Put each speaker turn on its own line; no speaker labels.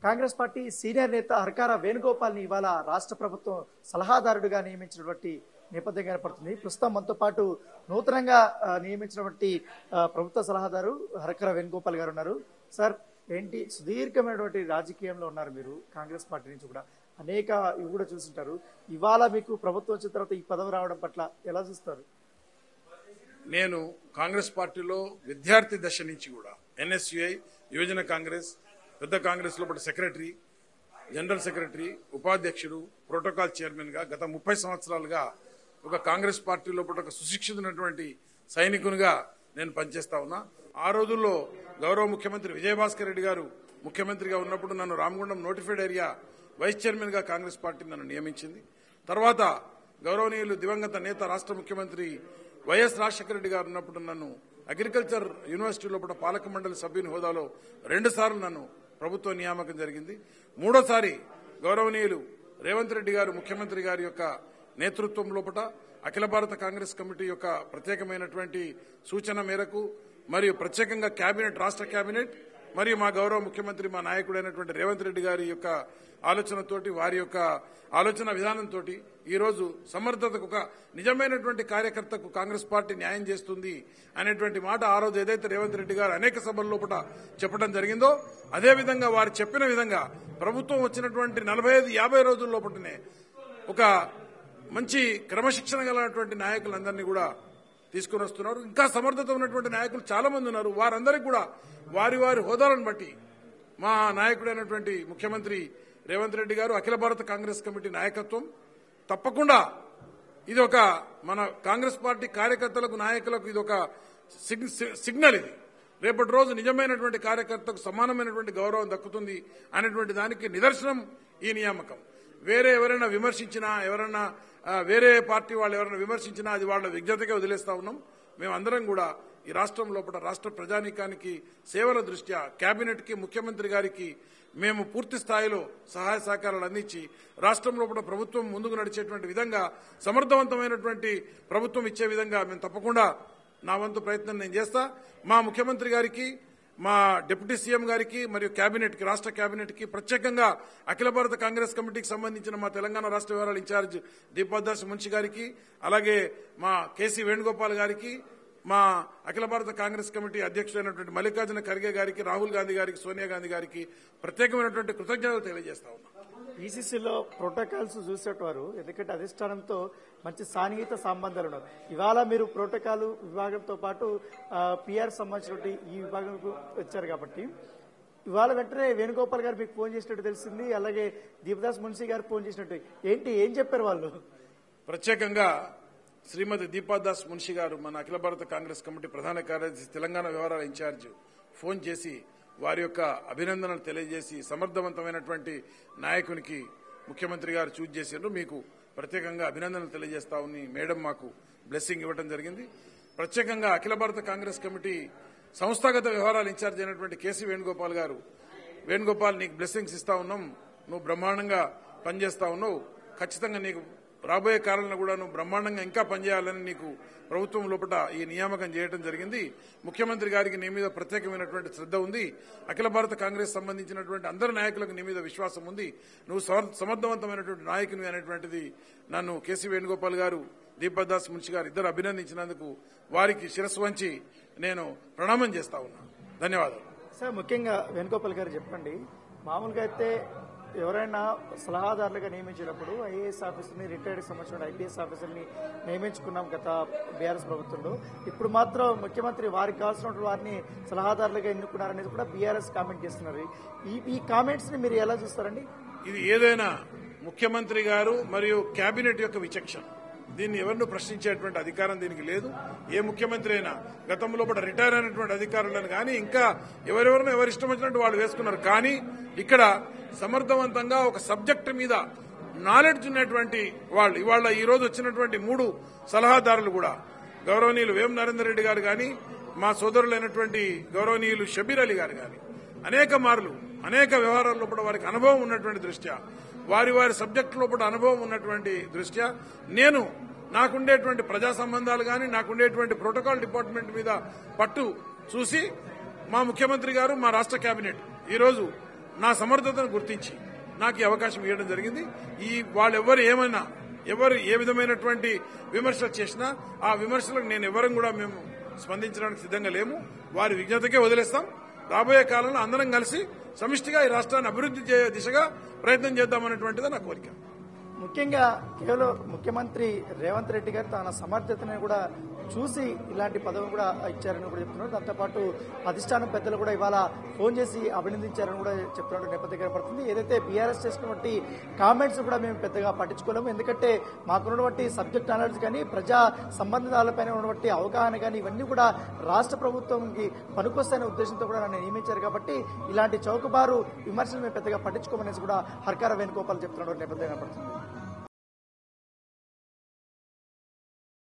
Congress party senior నేత హర్కార వేణుగోపాల్ని ఇవాళ రాష్ట్ర ప్రభుత్వం సలహాదారుడిగా నియమించినటువంటి నేపథ్యం కనపడుతుంది. ప్రస్తుతం మనతో పాటు నూతనంగా నియమించినటువంటి ప్రభుత్వ సలహాదారు హర్కార వేణుగోపాల్ గారు ఉన్నారు. సార్, ఏంటి సుదీర్ఘమైనటువంటి రాజకీయంలో ఉన్నారు మీరు, కాంగ్రెస్ పార్టీ నుంచి కూడా అనేక ఇవి కూడా చూసింటారు. ఇవాళ మీకు ప్రభుత్వం వచ్చిన తర్వాత ఈ పదవి రావడం పట్ల ఎలా చూస్తారు?
నేను కాంగ్రెస్ పార్టీలో విద్యార్థి దశ నుంచి కూడా ఎన్ఎస్యుఐ, యువజన కాంగ్రెస్, పెద్ద కాంగ్రెస్ లోపల సెక్రటరీ, జనరల్ సెక్రటరీ, ఉపాధ్యక్షుడు, ప్రోటోకాల్ చైర్మన్ గా గత 30 సంవత్సరాలుగా ఒక కాంగ్రెస్ పార్టీ లోపల ఒక సుశిక్షితున్నటువంటి సైనికునిగా నేను పనిచేస్తా ఉన్నా. ఆ రోజుల్లో గౌరవ ముఖ్యమంత్రి విజయభాస్కర్ రెడ్డి గారు ముఖ్యమంత్రిగా ఉన్నప్పుడు నన్ను Ramagundam notified area vice chairman గా కాంగ్రెస్ పార్టీ నన్ను నియమించింది. తర్వాత గౌరవనీయులు దివంగత నేత రాష్ట్ర ముఖ్యమంత్రి వైఎస్ రాజశేఖర రెడ్డి గారు ఉన్నప్పుడు నన్ను అగ్రికల్చర్ యూనివర్సిటీ లోపల పాలక మండలి సభ్యుని హోదాలో 2 సార్లు నన్ను ప్రభుత్వ నియామకం జరిగింది. 3వసారి గౌరవనీయులు రేవంత్ రెడ్డి గారు ముఖ్యమంత్రి గారి యొక్క నేతృత్వం లోపల అఖిల భారత కాంగ్రెస్ కమిటీ యొక్క ప్రత్యేకమైనటువంటి సూచన మేరకు మరియు ప్రత్యేకంగా కేబినెట్, రాష్ట్ర కేబినెట్ మరియు మా గౌరవ ముఖ్యమంత్రి, మా నాయకుడైనటువంటి రేవంత్ రెడ్డి గారి యొక్క ఆలోచనతోటి, వారి యొక్క ఆలోచన విధానంతో ఈరోజు సమర్థతకు, ఒక నిజమైనటువంటి కార్యకర్తకు కాంగ్రెస్ పార్టీ న్యాయం చేస్తుంది అనేటువంటి మాట ఆ రోజు ఏదైతే రేవంత్ రెడ్డి గారు అనేక సభల లోపల చెప్పడం జరిగిందో, అదేవిధంగా వారు చెప్పిన విధంగా ప్రభుత్వం వచ్చినటువంటి 45-50 రోజుల లోపలనే ఒక మంచి క్రమశిక్షణ గలటువంటి నాయకులందరినీ కూడా తీసుకుని వస్తున్నారు. ఇంకా సమర్థత ఉన్నటువంటి నాయకులు చాలా మంది ఉన్నారు. వారందరికీ కూడా వారి వారి హోదాలను బట్టి మా నాయకుడైనటువంటి ముఖ్యమంత్రి రేవంత్ రెడ్డి గారు, అఖిల భారత కాంగ్రెస్ కమిటీ నాయకత్వం తప్పకుండా ఇది ఒక మన కాంగ్రెస్ పార్టీ కార్యకర్తలకు, నాయకులకు ఇది ఒక సిగ్నల్. ఇది రేపటి రోజు నిజమైనటువంటి కార్యకర్తకు సమానమైనటువంటి గౌరవం దక్కుతుంది అనేటువంటి దానికి నిదర్శనం ఈ నియామకం. వేరే ఎవరైనా విమర్శించినా, ఎవరైనా వేరే పార్టీ వాళ్ళు ఎవరైనా విమర్శించినా అది వాళ్ళ విజ్ఞతగా వదిలేస్తా ఉన్నాం. మేమందరం కూడా ఈ రాష్ట్రం లోపల రాష్ట్ర ప్రజానీకానికి సేవల దృష్ట్యా కేబినెట్ కి, ముఖ్యమంత్రి గారికి మేము పూర్తి స్థాయిలో సహాయ సహకారాలు అందించి రాష్ట్రం లోపల ప్రభుత్వం ముందుకు నడిచేటువంటి విధంగా, సమర్థవంతమైనటువంటి ప్రభుత్వం ఇచ్చే విధంగా మేము తప్పకుండా నా వంతు ప్రయత్నం నేను చేస్తా. మా ముఖ్యమంత్రి గారికి, మా డిప్యూటీ సీఎం గారికి మరియు కేబినెట్ కి, రాష్ట్ర కేబినెట్ కి, ప్రత్యేకంగా అఖిల భారత కాంగ్రెస్ కమిటీకి సంబంధించిన మా తెలంగాణ రాష్ట్ర వ్యవహారాల ఇన్ఛార్జ్ దీపాదాస్ మున్షి గారికి, అలాగే మా కేసీ వేణుగోపాల్ గారికి, మా అఖిల భారత కాంగ్రెస్ కమిటీ అధ్యక్షుడైనటువంటి మల్లికార్జున ఖర్గే గారికి, రాహుల్ గాంధీ గారికి, సోనియా గాంధీ గారికి ప్రత్యేకమైనటువంటి కృతజ్ఞతలు తెలియజేస్తా ఉన్నాం.
ఈసీసీలో ప్రోటోకాల్స్ చూసేటవారు, ఎందుకంటే అధిష్టానంతో మంచి సాన్నిహిత సంబంధాలు ఉన్నారు. ఇవాళ మీరు ప్రోటోకాల్ విభాగంతో పాటు పిఆర్ సంబంధించినటువంటి ఈ విభాగంకు వచ్చారు కాబట్టి ఇవాళ వెంటనే వేణుగోపాల్ గారు మీకు ఫోన్ చేసినట్టు తెలిసింది. అలాగే దీపదాస్ మున్షి గారు ఫోన్ చేసినట్టు ఏం చెప్పారు వాళ్ళు?
ప్రత్యేకంగా శ్రీమతి దీపాదాస్ మున్షి గారు, మన అఖిల భారత కాంగ్రెస్ కమిటీ ప్రధాన కార్యదర్శి, తెలంగాణ వ్యవహారాల ఇన్ఛార్జ్, ఫోన్ చేసి వారి యొక్క అభినందనలు తెలియజేసి, సమర్థవంతమైనటువంటి నాయకునికి ముఖ్యమంత్రి గారు చూజ్ చేసిండ్రు, మీకు ప్రత్యేకంగా అభినందనలు తెలియజేస్తా ఉని మేడం మాకు బ్లెస్సింగ్ ఇవ్వడం జరిగింది. ప్రత్యేకంగా అఖిల భారత కాంగ్రెస్ కమిటీ సంస్థాగత వ్యవహారాల ఇన్ఛార్జ్ అయినటువంటి కేసీ వేణుగోపాల్ గారు, వేణుగోపాల్ నీకు బ్లెస్సింగ్స్ ఇస్తా ఉన్నాం, నువ్వు బ్రహ్మాండంగా పనిచేస్తా ఉన్నావు, ఖచ్చితంగా నీకు రాబోయే కాలంలో కూడా నువ్వు బ్రహ్మాండంగా ఇంకా పనిచేయాలని నీకు ప్రభుత్వం లోపల ఈ నియామకం చేయడం జరిగింది. ముఖ్యమంత్రి గారికి నీ మీద ప్రత్యేకమైనటువంటి శ్రద్ధ ఉంది. అఖిల భారత కాంగ్రెస్ సంబంధించినటువంటి అందరి నాయకులకు నీ మీద విశ్వాసం ఉంది. నువ్వు సమర్థవంతమైనటువంటి నాయకుని అనేటువంటిది నన్ను కేసీ వేణుగోపాల్ గారు, దీపదాస్ మున్షి గారు ఇద్దరు అభినందించినందుకు వారికి శిరస్సు వంచి నేను ప్రణామం చేస్తా ఉన్నాను. ధన్యవాదాలు.
సార్, ముఖ్యంగా వేణుగోపాల్ గారు చెప్పండి, మామూలుగా అయితే ఎవరైనా సలహాదారులుగా నియమించినప్పుడు ఐఏఎస్ ఆఫీసర్ని, రిటైర్డ్ సంబంధించిన ఐపీఎస్ ఆఫీసర్ని నియమించుకున్నాం గత బీఆర్ఎస్ ప్రభుత్వంలో. ఇప్పుడు మాత్రం ముఖ్యమంత్రి వారికి కావాల్సిన వారిని సలహాదారులుగా ఎన్నుకున్నారనేది కూడా బీఆర్ఎస్ కామెంట్ చేస్తున్నారు. ఈ కామెంట్స్ ని మీరు ఎలా చూస్తారండి?
ఇది ఏదైనా ముఖ్యమంత్రి గారు మరియు కేబినెట్ యొక్క విచక్షణ. దీన్ని ఎవరినూ ప్రశ్నించేటువంటి అధికారం దీనికి లేదు. ఏ ముఖ్యమంత్రి అయినా గతంలో కూడా రిటైర్ అయినటువంటి అధికారులను కానీ ఇంకా ఎవరెవరినో ఎవరిష్టం వచ్చినట్టు వాళ్ళు వేసుకున్నారు. కానీ ఇక్కడ సమర్థవంతంగా ఒక సబ్జెక్టు మీద నాలెడ్జ్ ఉన్నటువంటి వాళ్ళు ఇవాళ ఈ రోజు వచ్చినటువంటి 3 సలహాదారులు కూడా గౌరవనీయులు వేం నరేందర్ రెడ్డి గారు కానీ, మా సోదరులైనటువంటి గౌరవనీయులు షబీర్ అలీ గారు కానీ అనేక మార్లు అనేక వ్యవహారాల్లో కూడా వారికి అనుభవం ఉన్నటువంటి దృష్ట్యా, వారి వారి సబ్జెక్టు లోపల అనుభవం ఉన్నటువంటి దృష్ట్యా నేను నాకుండేటువంటి ప్రజా సంబంధాలు కానీ, నాకుండేటువంటి ప్రోటోకాల్ డిపార్ట్మెంట్ మీద పట్టు చూసి మా ముఖ్యమంత్రి గారు, మా రాష్ట్ర కేబినెట్ ఈరోజు నా సమర్థతను గుర్తించి నాకు ఈ అవకాశం ఇవ్వడం జరిగింది. వాళ్ళెవ్వరు ఏమైనా ఎవరు ఏ విధమైనటువంటి విమర్శలు చేసినా ఆ విమర్శలకు నేను ఎవరం కూడా మేము స్పందించడానికి సిద్ధంగా లేము. వారి విజ్ఞతకే వదిలేస్తాం. రాబోయే కాలంలో అందరం కలిసి సమిష్టిగా ఈ రాష్ట్రాన్ని అభివృద్ధి దిశగా ప్రయత్నం చేద్దామనేటువంటిది నా కోరిక.
ముఖ్యంగా కేవలం ముఖ్యమంత్రి రేవంత్ రెడ్డి గారు తన సమర్థతని కూడా చూసి ఇలాంటి పదవిని కూడా ఇచ్చారని కూడా చెప్తున్నారు. దాంతోపాటు అధిష్టానం పెద్దలు కూడా ఇవాళ ఫోన్ చేసి అభినందించారని కూడా చెప్తున్నట్టు నేపథ్యం కనపడుతుంది. ఏదైతే బీఆర్ఎస్ చేసినటువంటి కామెంట్స్ కూడా మేము పెద్దగా పట్టించుకోలేము. ఎందుకంటే మాకున్నటువంటి సబ్జెక్ట్ నాలెడ్జ్ కానీ ప్రజా సంబంధాలపైన ఉన్నటువంటి అవగాహన కానీ ఇవన్నీ కూడా రాష్ట్ర ప్రభుత్వంకి పనికొస్తాయనే ఉద్దేశంతో కూడా నన్ను నియమించారు. కాబట్టి ఇలాంటి చౌకబారు విమర్శలు మేము పెద్దగా పట్టించుకోమనేసి కూడా హర్కార వేణుగోపాల్ చెప్తున్నట్టు నేపథ్యం కనపడుతుంది.